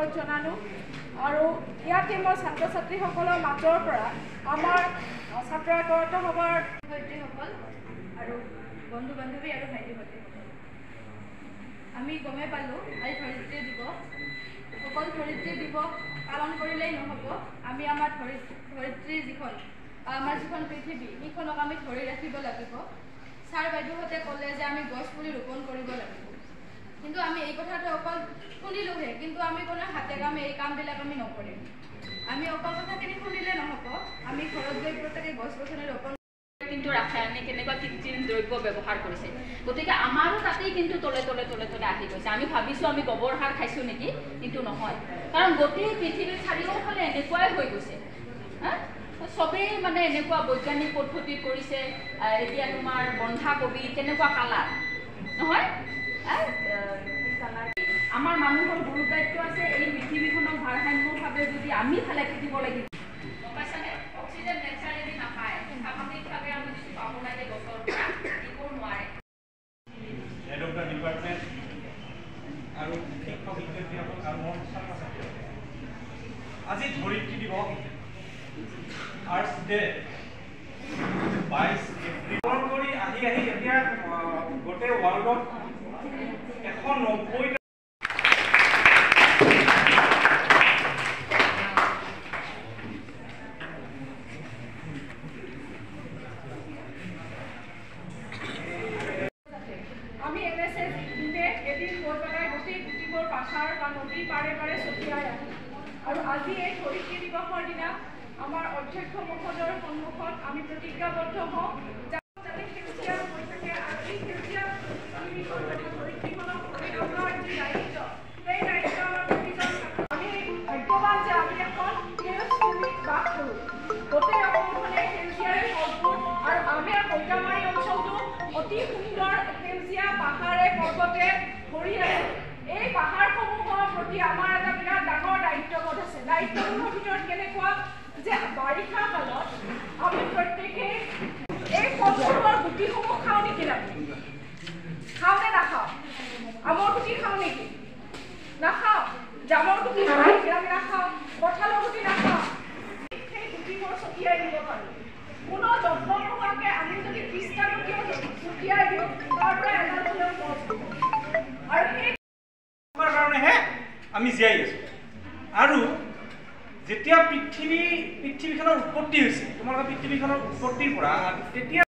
অনুৰোধ জনালোঁ আৰু ইয়াতে মই ছাত্ৰ ছাত্ৰীসকলৰ মাজৰ পৰা আমাৰ ছাত্ৰ একতা সভাৰ শিক্ষয়িত্ৰীসকল আৰু বন্ধু বান্ধৱী আৰু ভাইটি ভণ্টিসকল আমি গমে পালোঁ আজি ধৰিত্ৰী দিৱস অকল ধৰিত্ৰী দিৱস পালন কৰিলেই নহ'ব আমি আমাৰ ধৰিত্ৰী আমাৰ যিখন পৃথিৱী সেইখনক আমি ধৰি ৰাখিব লাগিব ছাৰ বাইদেউহঁতে ক'লে যে আমি গছ পুলি ৰোপণ কৰিব লাগিব কিন্তু আমি এই কথাটো অকল শুনিলোঁহে কিন্তু আমি কোনো হাতে কামে এই কামবিলাক আমি নকৰিম আমি অকল কথাখিনি শুনিলে নহ'ব আমি ঘৰত গৈ প্ৰত্যেকে গছ গছনি ৰোপণ কিন্তু ৰাসায়নিক এনেকুৱা কৃত্ৰিম দ্ৰব্য ব্যৱহাৰ কৰিছে গতিকে আমাৰো তাতেই কিন্তু তলে তলে তলে তলে আহি গৈছে আমি ভাবিছোঁ আমি গোবৰ সাৰ খাইছোঁ নেকি কিন্তু নহয় কাৰণ গোটেই পৃথিৱীৰ চাৰিওফালে এনেকুৱাই হৈ গৈছে চবেই মানে এনেকুৱা বৈজ্ঞানিক পদ্ধতি কৰিছে এতিয়া তোমাৰ বন্ধাকবি কেনেকুৱা কালাৰ নহয় আমাৰ মানুহৰ গুৰু দায়িত্ব আছে এই পৃথিৱীখনক ভাৰসাম্যভাৱে যদি আমি ভালে থাকিব লাগিব পাইছানে অক্সিজেন নেচাৰেলি নাপায় স্বাভাৱিকভাৱে আমি যদি পাব লাগে গছৰ পৰা দিব নোৱাৰে হেড অফ দ্য ডিপাৰ্টমেণ্ট আৰু শিক্ষক শিক্ষয়িত্ৰীসকল আৰু মোৰ ছাত্ৰ ছাত্ৰী আজি ধৰিত্ৰী দিৱস আৰ্টছ ডে 22 এপ্ৰিল কৰি আহি এতিয়া গোটেই ৱৰ্ল্ডত 190 আমি NSS দিনে এদিন গৈ পেলাই গোটেই গুটিবোৰ পাহাৰ বা নদীৰ পাৰে পাৰে ছটিয়াই আহোঁ আৰু আজি এই ধৰিত্ৰী দিৱসৰ দিনা আমাৰ অধ্যক্ষ মহোদয়ৰ সন্মুখত আমি প্ৰতিজ্ঞাবদ্ধ হওঁ যাতে সেউজীয়া হৈ থাকে আৰু এই সেউজীয়া ধৰিত্ৰীখনক আমাৰ যি দায়িত্ব সেই দায়িত্ব আমাৰ প্ৰতিজন আমি ভাগ্যৱান যে আমি এখন সেউজভূমিত বাস কৰোঁ গোটেই অসমখনে সেউজীয়াৰে ভৰপূৰ আৰু আমাৰ বৈতামাৰী অঞ্চলটো অতি সুন্দৰ সেউজীয়া পাহাৰে পৰ্বতে ভৰি আছে এই পাহাৰসমূহৰ প্ৰতি আমাৰ এটা বিৰাট ডাঙৰ দায়িত্ববোধ আছে দায়িত্ববোধৰ ভিতৰত কেনেকুৱা যে বাৰিষা কালত আমি প্ৰত্যেকে এই ফলসমূহৰ গুটিসমূহ খাওঁ নেকি খাওঁ নে নাখাওঁ আমৰ গুটি খাওঁ নেকি নাখাওঁ জামৰ গুটি খাওঁ নেকি আমি নাখাওঁ কঁঠালৰ গুটি নাখাওঁ সেই গুটিবোৰ ছটিয়াই দিব পাৰোঁ কোনো যত্ন নোহোৱাকৈ আমি যদি 30টা গুটিও ছটিয়াই দিওঁ তাৰ পৰা এডাল হ'লেও গছ হ'ব আৰু সেই কাৰণেহে আমি জীয়াই আছোঁ আৰু যেতিয়া পৃথিৱীখনৰ উৎপত্তি হৈছে তোমালোকে পৃথিৱীখনৰ উৎপত্তিৰ পৰা তেতিয়া